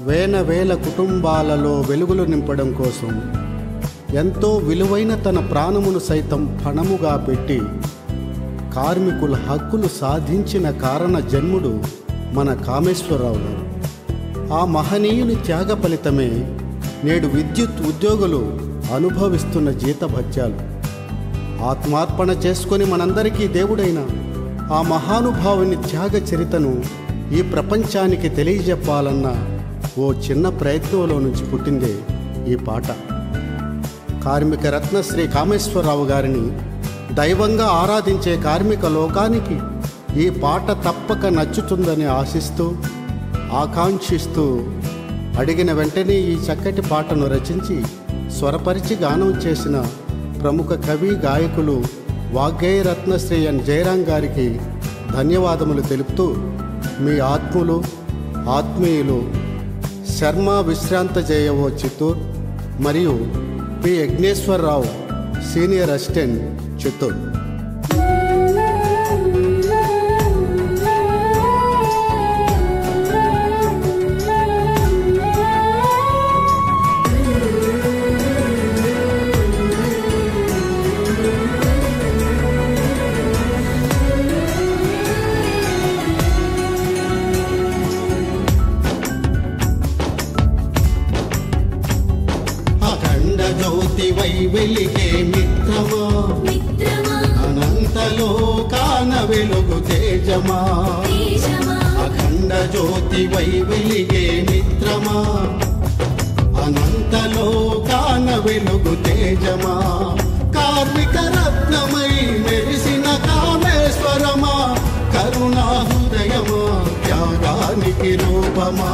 వేల కుటుంబాలలో వెలుగులు నింపడం కోసం ఎంతో విలువైన తన ప్రాణమును సైతం పణముగా పెట్టి కార్మికుల హక్కులు సాధించిన కారణ జన్ముడు మన కామేశ్వరరావు గారు. ఆ మహనీయుని త్యాగ ఫలితమే నేడు విద్యుత్ ఉద్యోగులు అనుభవిస్తున్న జీతభత్యాలు. ఆత్మార్పణ చేసుకొని మనందరికీ దేవుడైన ఆ మహానుభావుని త్యాగ చరితను ఈ ప్రపంచానికి తెలియజెప్పాలన్న ఓ చిన్న ప్రయత్నంలో నుంచి పుట్టిందే ఈ పాట. కార్మిక రత్న శ్రీ కామేశ్వరరావు గారిని దైవంగా ఆరాధించే కార్మిక లోకానికి ఈ పాట తప్పక నచ్చుతుందని ఆశిస్తూ ఆకాంక్షిస్తూ అడిగిన వెంటనే ఈ చక్కటి పాటను రచించి స్వరపరిచి గానం చేసిన ప్రముఖ కవి గాయకులు వాగ్గేయ రత్నశ్రీ ఎన్ జయరాం గారికి ధన్యవాదములు తెలుపుతూ మీ ఆత్మలు ఆత్మీయులు శర్మ విశ్రాంత జయవో చిత్తూరు మరియు P Yagneswararao senior assistant Chittoor. జ్యోతి వై వెలిగే మిత్రమా, అనంతలో కాన వెలుగు తేజమా. అఖండ జ్యోతి వై వెలిగే మిత్రమా, అనంతలో కాన వెలుగు తేజమా. కార్మిక రత్నమై మెరిసిన కామేశ్వరమా, కరుణా హృదయమా, త్యాగానికి రూపమా.